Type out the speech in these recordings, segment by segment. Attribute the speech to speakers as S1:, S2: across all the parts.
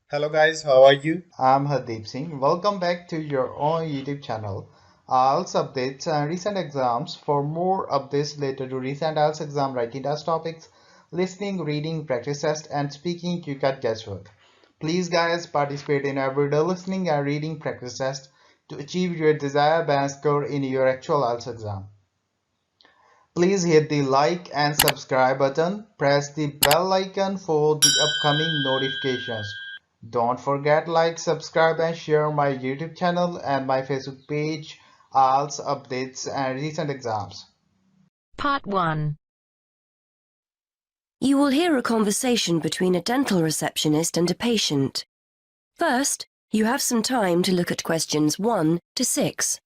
S1: Hello guys, how are you?
S2: I'm Hardeep Singh. Welcome back to your own YouTube channel. IELTS updates and recent exams. For more updates related to recent IELTS exam writing test topics, listening, reading, practice test, and speaking, you got guesswork. Please guys participate in everyday listening and reading practice test to achieve your desired band score in your actual IELTS exam. Please hit the like and subscribe button. Press the bell icon for the upcoming notifications. Don't forget like, subscribe and share my YouTube channel and my Facebook page, IELTS updates and recent exams.
S3: Part 1. You will hear a conversation between a dental receptionist and a patient. First, you have some time to look at questions 1 to 6.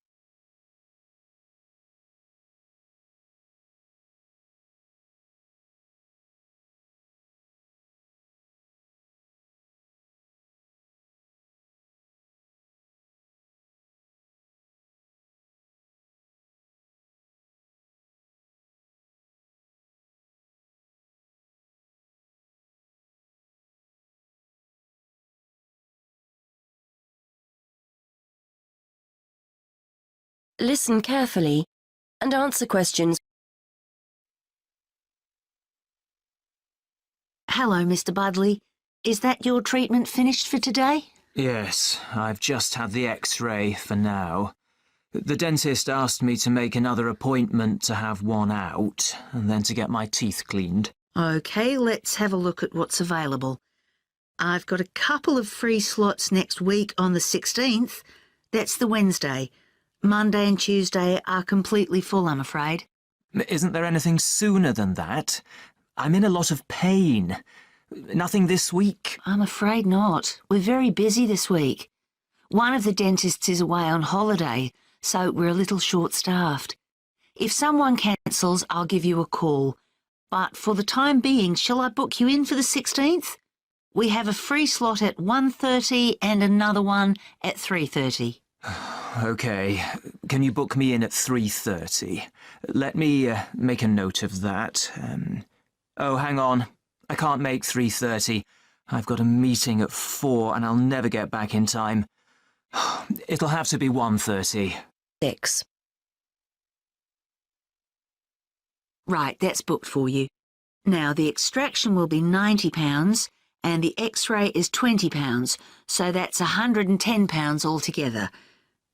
S3: Listen carefully and answer questions.
S4: Hello, Mr. Budley. Is that your treatment finished for today?
S5: Yes, I've just had the X-ray for now. The dentist asked me to make another appointment to have one out, and then to get my teeth cleaned.
S4: OK, let's have a look at what's available. I've got a couple of free slots next week on the 16th. That's the Wednesday. Monday and Tuesday are completely full, I'm afraid.
S5: Isn't there anything sooner than that? I'm in a lot of pain. Nothing this week?
S4: I'm afraid not. We're very busy this week. One of the dentists is away on holiday, so we're a little short-staffed. If someone cancels, I'll give you a call. But for the time being, shall I book you in for the 16th? We have a free slot at 1:30 and another one at 3:30.
S5: OK. Can you book me in at 3:30? Let me make a note of that. Oh, hang on. I can't make 3:30. I've got a meeting at 4 and I'll never get back in time. It'll have to be 1:30.
S3: 6.
S4: Right, that's booked for you. Now, the extraction will be £90 and the X-ray is £20, so that's £110 altogether.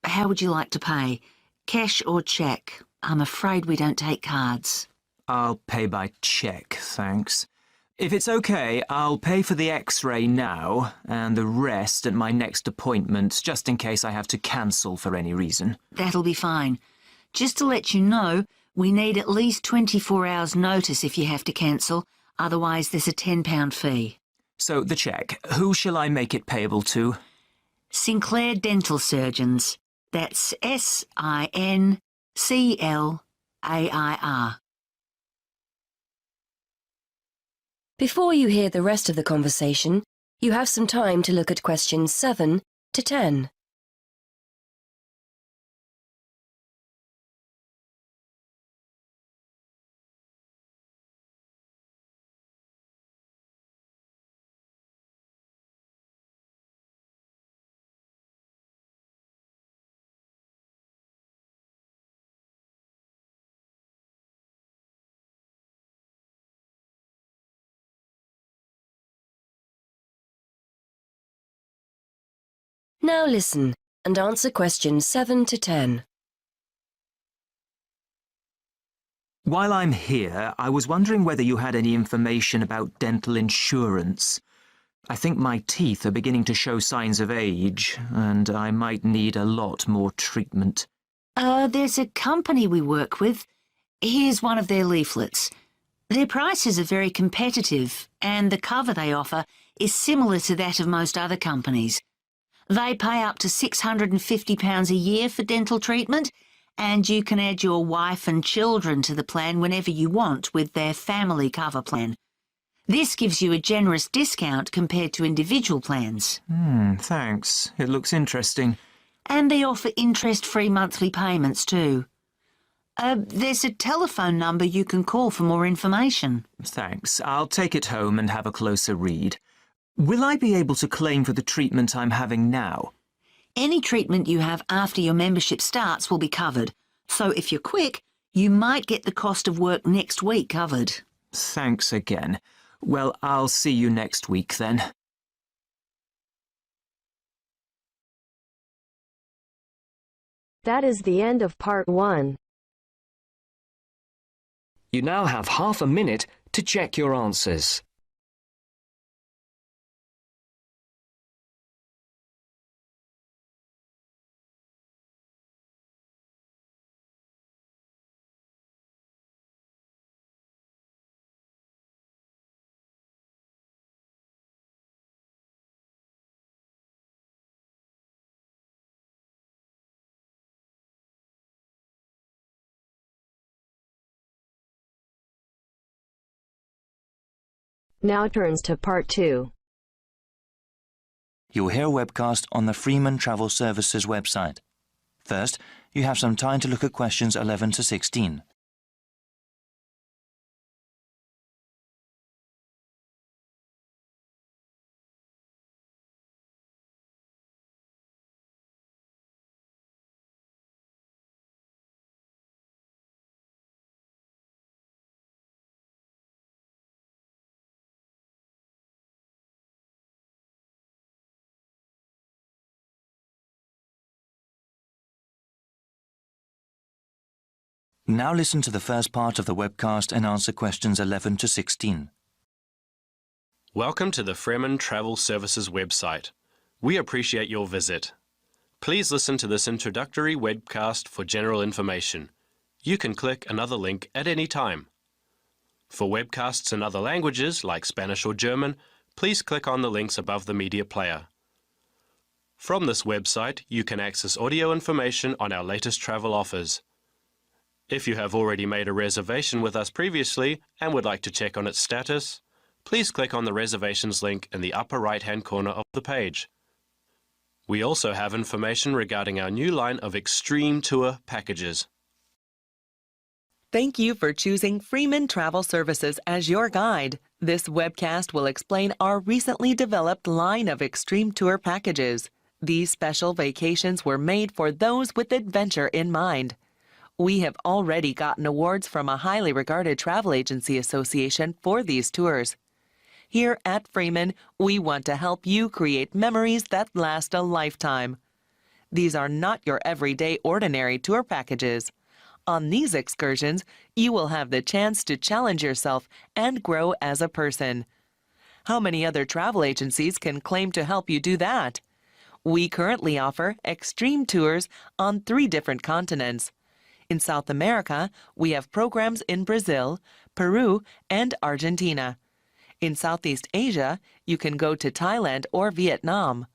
S4: How would you like to pay? Cash or cheque? I'm afraid we don't take cards.
S5: I'll pay by cheque, thanks. If it's OK, I'll pay for the X-ray now and the rest at my next appointment, just in case I have to cancel for any reason.
S4: That'll be fine. Just to let you know, we need at least 24 hours' notice if you have to cancel, otherwise there's a £10 fee.
S5: So, the cheque, who shall I make it payable to?
S4: Sinclair Dental Surgeons. That's SINCLAIR.
S3: Before you hear the rest of the conversation, you have some time to look at questions 7 to 10. Now listen and answer questions 7 to 10.
S5: While I'm here, I was wondering whether you had any information about dental insurance. I think my teeth are beginning to show signs of age, and I might need a lot more treatment.
S4: There's a company we work with. Here's one of their leaflets. Their prices are very competitive, and the cover they offer is similar to that of most other companies. They pay up to £650 a year for dental treatment, and you can add your wife and children to the plan whenever you want with their family cover plan. This gives you a generous discount compared to individual plans.
S5: Thanks. It looks interesting.
S4: And they offer interest-free monthly payments too. There's a telephone number you can call for more information.
S5: Thanks. I'll take it home and have a closer read. Will I be able to claim for the treatment I'm having now?
S4: Any treatment you have after your membership starts will be covered. So if you're quick, you might get the cost of work next week covered.
S5: Thanks again. Well, I'll see you next week then.
S3: That is the end of part 1.
S1: You now have half a minute to check your answers.
S3: Now turns to part 2.
S6: You'll hear a webcast on the Freeman Travel Services website. First, you have some time to look at questions 11 to 16. Now listen to the first part of the webcast and answer questions 11 to 16.
S7: Welcome to the Freeman Travel Services website. We appreciate your visit. Please listen to this introductory webcast for general information. You can click another link at any time. For webcasts in other languages like Spanish or German, please click on the links above the media player. From this website, you can access audio information on our latest travel offers. If you have already made a reservation with us previously and would like to check on its status, please click on the reservations link in the upper right-hand corner of the page. We also have information regarding our new line of Extreme Tour packages.
S8: Thank you for choosing Freeman Travel Services as your guide. This webcast will explain our recently developed line of Extreme Tour packages. These special vacations were made for those with adventure in mind. We have already gotten awards from a highly regarded travel agency association for these tours. Here at Freeman, we want to help you create memories that last a lifetime. These are not your everyday ordinary tour packages. On these excursions, you will have the chance to challenge yourself and grow as a person. How many other travel agencies can claim to help you do that? We currently offer extreme tours on 3 different continents. In South America, we have programs in Brazil, Peru, and Argentina. In Southeast Asia, you can go to Thailand or Vietnam.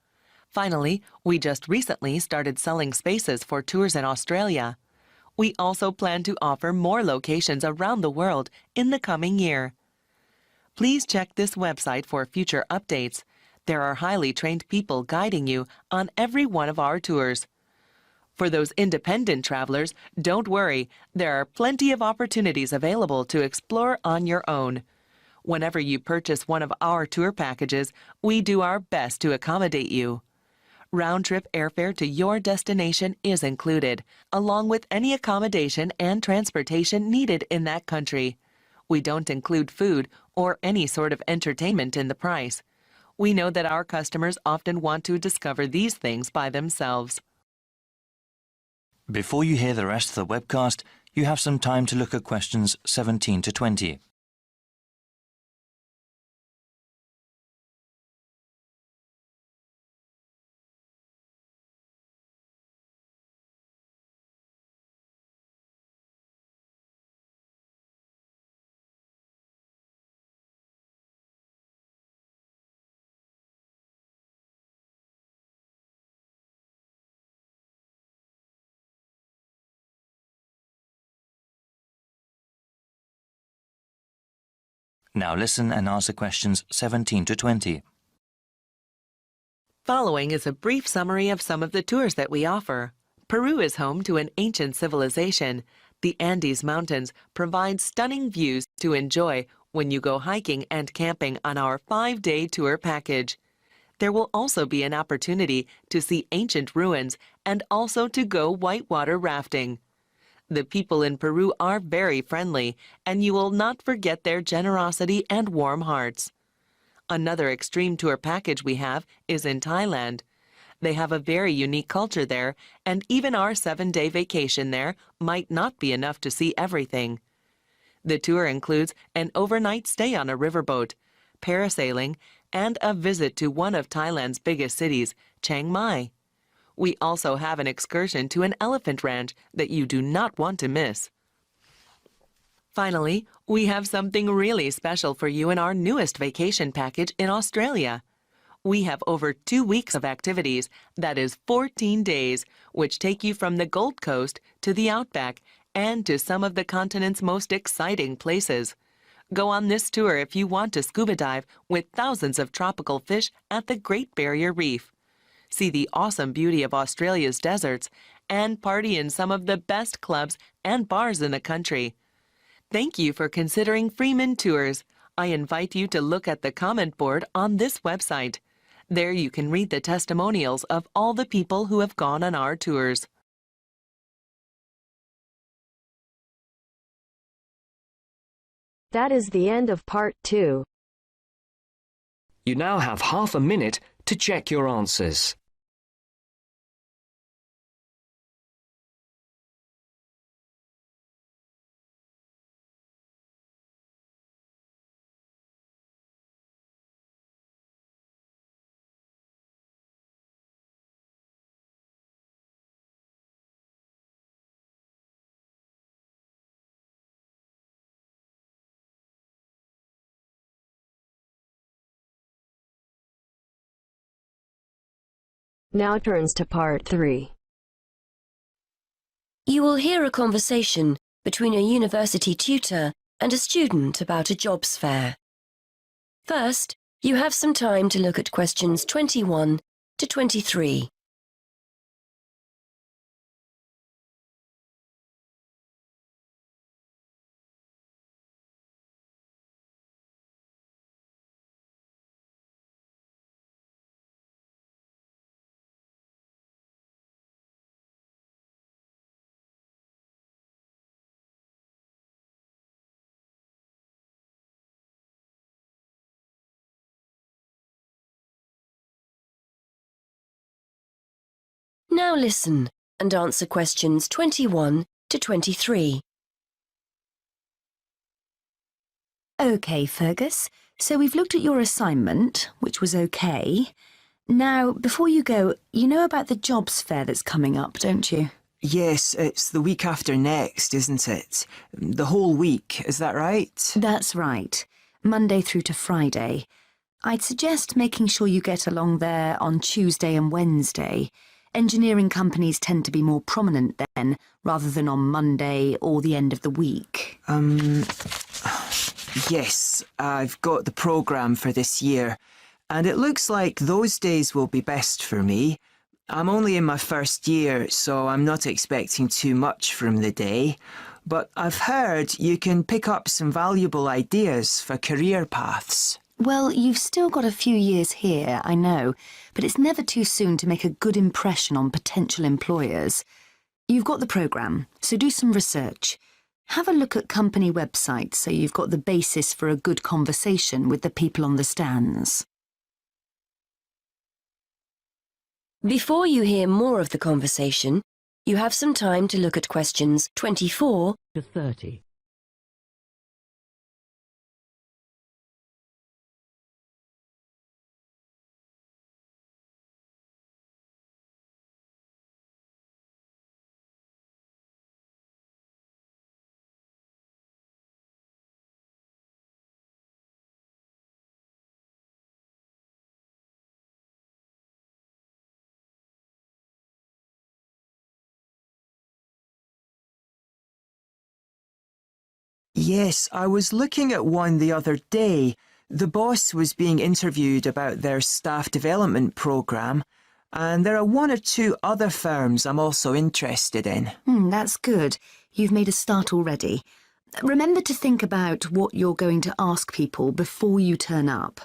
S8: Finally, we just recently started selling spaces for tours in Australia. We also plan to offer more locations around the world in the coming year. Please check this website for future updates. There are highly trained people guiding you on every one of our tours. For those independent travelers, don't worry, there are plenty of opportunities available to explore on your own. Whenever you purchase one of our tour packages, we do our best to accommodate you. Round-trip airfare to your destination is included, along with any accommodation and transportation needed in that country. We don't include food or any sort of entertainment in the price. We know that our customers often want to discover these things by themselves.
S6: Before you hear the rest of the webcast, you have some time to look at questions 17 to 20. Now listen and answer questions 17 to 20.
S8: Following is a brief summary of some of the tours that we offer. Peru is home to an ancient civilization. The Andes Mountains provide stunning views to enjoy when you go hiking and camping on our 5-day tour package. There will also be an opportunity to see ancient ruins and also to go whitewater rafting. The people in Peru are very friendly, and you will not forget their generosity and warm hearts. Another extreme tour package we have is in Thailand. They have a very unique culture there, and even our 7-day vacation there might not be enough to see everything. The tour includes an overnight stay on a riverboat, parasailing, and a visit to one of Thailand's biggest cities, Chiang Mai. We also have an excursion to an elephant ranch that you do not want to miss. Finally, we have something really special for you in our newest vacation package in Australia. We have over 2 weeks of activities, that is 14 days, which take you from the Gold Coast to the Outback and to some of the continent's most exciting places. Go on this tour if you want to scuba dive with thousands of tropical fish at the Great Barrier Reef. See the awesome beauty of Australia's deserts, and party in some of the best clubs and bars in the country. Thank you for considering Freeman Tours. I invite you to look at the comment board on this website. There you can read the testimonials of all the people who have gone on our tours.
S9: That is the end of part 2.
S1: You now have half a minute to check your answers.
S9: Now turns to part 3.
S3: You will hear a conversation between a university tutor and a student about a jobs fair. First, you have some time to look at questions 21 to 23. Now listen and answer questions 21 to 23.
S10: OK, Fergus. So we've looked at your assignment, which was OK. Now, before you go, you know about the jobs fair that's coming up, don't you?
S5: Yes, it's the week after next, isn't it? The whole week, is that right?
S10: That's right. Monday through to Friday. I'd suggest making sure you get along there on Tuesday and Wednesday. Engineering companies tend to be more prominent then, rather than on Monday or the end of the week.
S5: Yes, I've got the programme for this year, and it looks like those days will be best for me. I'm only in my first year, so I'm not expecting too much from the day. But I've heard you can pick up some valuable ideas for career paths.
S10: Well, you've still got a few years here, I know, but it's never too soon to make a good impression on potential employers. You've got the programme, so do some research. Have a look at company websites so you've got the basis for a good conversation with the people on the stands.
S3: Before you hear more of the conversation, you have some time to look at questions 24 to 30.
S5: Yes, I was looking at one the other day. The boss was being interviewed about their staff development programme, and there are 1 or 2 other firms I'm also interested in.
S10: That's good. You've made a start already. Remember to think about what you're going to ask people before you turn up.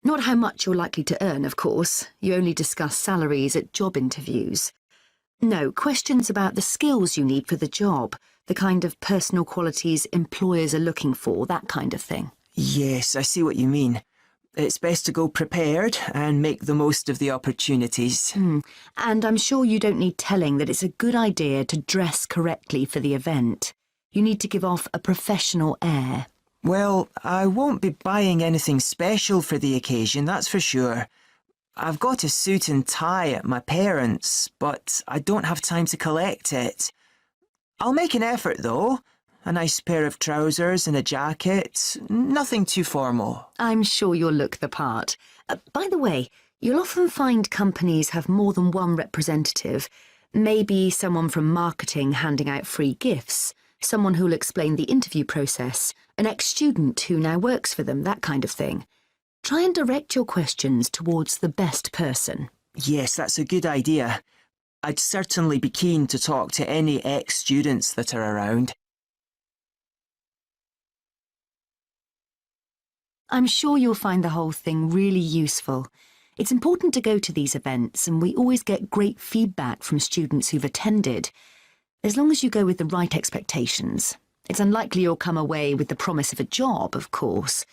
S10: Not how much you're likely to earn, of course. You only discuss salaries at job interviews. No, questions about the skills you need for the job, the kind of personal qualities employers are looking for, that kind of thing.
S5: Yes, I see what you mean. It's best to go prepared and make the most of the opportunities.
S10: And I'm sure you don't need telling that it's a good idea to dress correctly for the event. You need to give off a professional air.
S5: Well, I won't be buying anything special for the occasion, that's for sure. I've got a suit and tie at my parents', but I don't have time to collect it. I'll make an effort, though. A nice pair of trousers and a jacket. Nothing too formal.
S10: I'm sure you'll look the part. By the way, you'll often find companies have more than one representative. Maybe someone from marketing handing out free gifts, someone who'll explain the interview process, an ex-student who now works for them, that kind of thing. Try and direct your questions towards the best person.
S5: Yes, that's a good idea. I'd certainly be keen to talk to any ex-students that are around.
S10: I'm sure you'll find the whole thing really useful. It's important to go to these events, and we always get great feedback from students who've attended. As long as you go with the right expectations. It's unlikely you'll come away with the promise of a job, of course.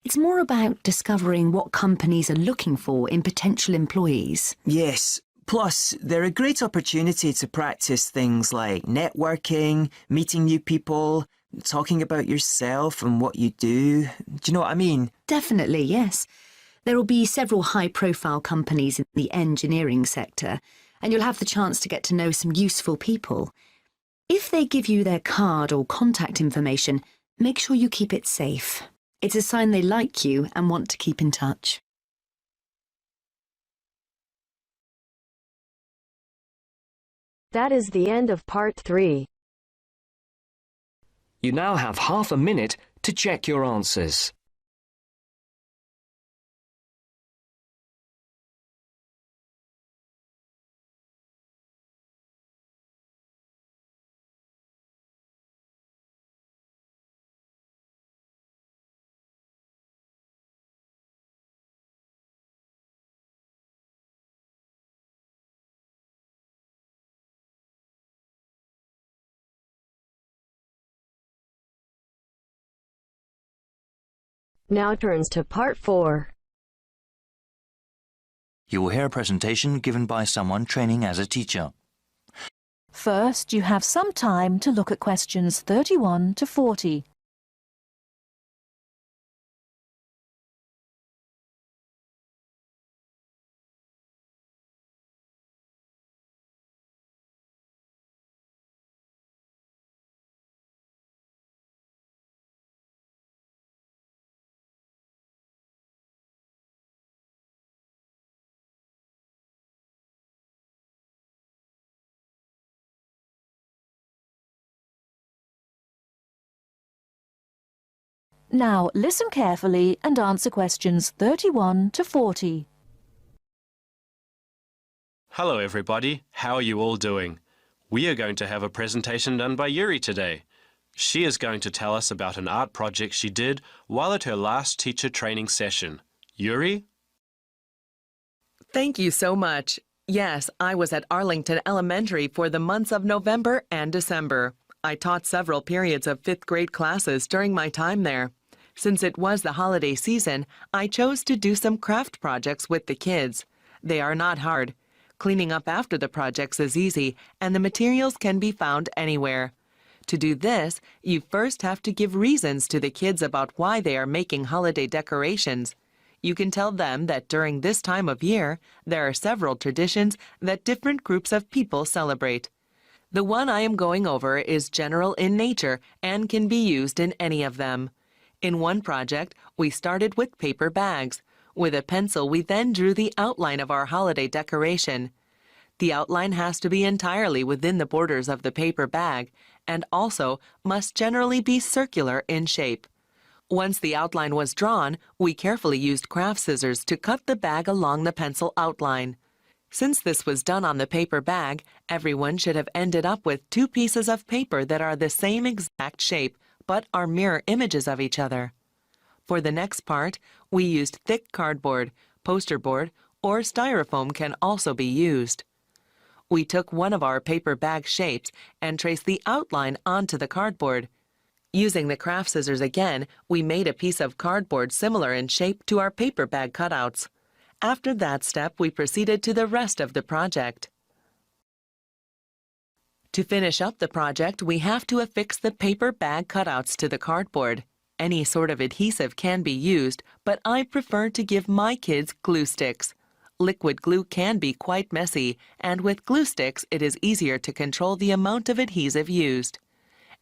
S10: It's more about discovering what companies are looking for in potential employees.
S5: Yes. Plus, they're a great opportunity to practice things like networking, meeting new people, talking about yourself and what you do. Do you know what I mean?
S10: Definitely, yes. There will be several high-profile companies in the engineering sector, and you'll have the chance to get to know some useful people. If they give you their card or contact information, make sure you keep it safe. It's a sign they like you and want to keep in touch.
S9: That is the end of part 3.
S1: You now have half a minute to check your answers.
S9: Now turns to part 4.
S6: You will hear a presentation given by someone training as a teacher.
S11: First, you have some time to look at questions 31 to 40. Now listen carefully and answer questions 31 to 40.
S7: Hello everybody, how are you all doing? We are going to have a presentation done by Yuri today. She is going to tell us about an art project she did while at her last teacher training session. Yuri?
S8: Thank you so much. Yes, I was at Arlington Elementary for the months of November and December. I taught several periods of 5th grade classes during my time there. Since it was the holiday season, I chose to do some craft projects with the kids. They are not hard. Cleaning up after the projects is easy, and the materials can be found anywhere. To do this, you first have to give reasons to the kids about why they are making holiday decorations. You can tell them that during this time of year, there are several traditions that different groups of people celebrate. The one I am going over is general in nature and can be used in any of them. In one project, we started with paper bags. With a pencil, we then drew the outline of our holiday decoration. The outline has to be entirely within the borders of the paper bag and also must generally be circular in shape. Once the outline was drawn, we carefully used craft scissors to cut the bag along the pencil outline. Since this was done on the paper bag, everyone should have ended up with 2 pieces of paper that are the same exact shape, but are mirror images of each other. For the next part, we used thick cardboard, poster board, or styrofoam can also be used. We took one of our paper bag shapes and traced the outline onto the cardboard. Using the craft scissors again, we made a piece of cardboard similar in shape to our paper bag cutouts. After that step, we proceeded to the rest of the project. To finish up the project, we have to affix the paper bag cutouts to the cardboard. Any sort of adhesive can be used, but I prefer to give my kids glue sticks. Liquid glue can be quite messy, and with glue sticks it is easier to control the amount of adhesive used.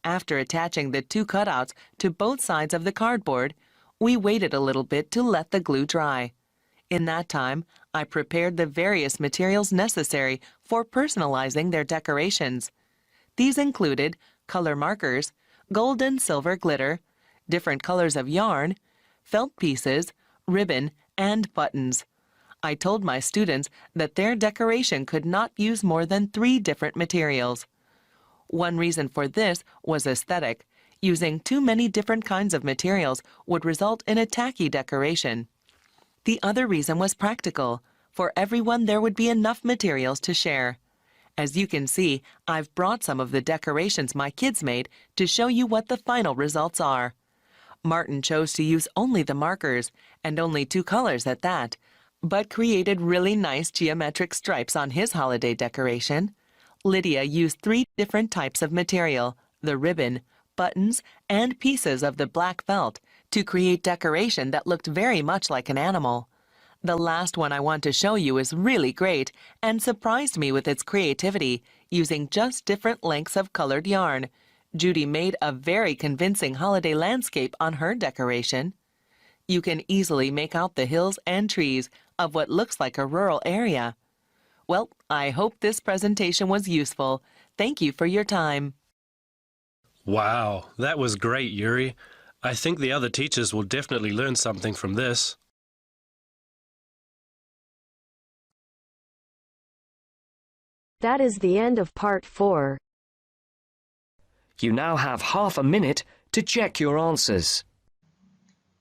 S8: After attaching the two cutouts to both sides of the cardboard, we waited a little bit to let the glue dry. In that time, I prepared the various materials necessary for personalizing their decorations. These included color markers, gold and silver glitter, different colors of yarn, felt pieces, ribbon, and buttons. I told my students that their decoration could not use more than 3 different materials. One reason for this was aesthetic. Using too many different kinds of materials would result in a tacky decoration. The other reason was practical. For everyone, there would be enough materials to share. As you can see, I've brought some of the decorations my kids made to show you what the final results are. Martin chose to use only the markers, and only 2 colors at that, but created really nice geometric stripes on his holiday decoration. Lydia used 3 different types of material, the ribbon, buttons, and pieces of the black felt, to create decoration that looked very much like an animal. The last one I want to show you is really great and surprised me with its creativity, using just different lengths of colored yarn. Judy made a very convincing holiday landscape on her decoration. You can easily make out the hills and trees of what looks like a rural area. Well, I hope this presentation was useful. Thank you for your time.
S7: Wow, that was great, Yuri. I think the other teachers will definitely learn something from this.
S9: That is the end of part 4.
S1: You now have half a minute to check your answers.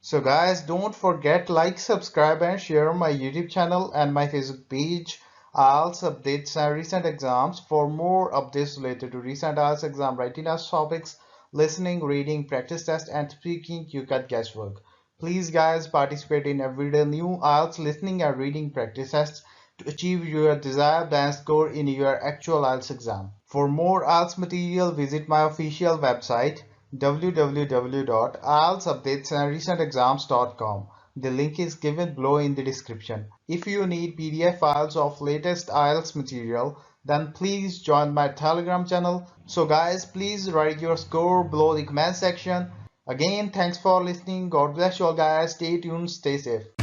S2: So guys, don't forget like, subscribe and share my YouTube channel and my Facebook page, IELTS updates and recent exams. For more updates related to recent IELTS exam writing test topics, listening, reading, practice test and speaking, you got guesswork. Please guys, participate in everyday new IELTS listening and reading practice tests to achieve your desired band score in your actual IELTS exam. For more IELTS material, visit my official website www.ieltsupdatesandrecentexams.com. The link is given below in the description. If you need PDF files of latest IELTS material, then please join my Telegram channel. So guys, please write your score below the comment section. Again, thanks for listening. God bless you all guys. Stay tuned, stay safe.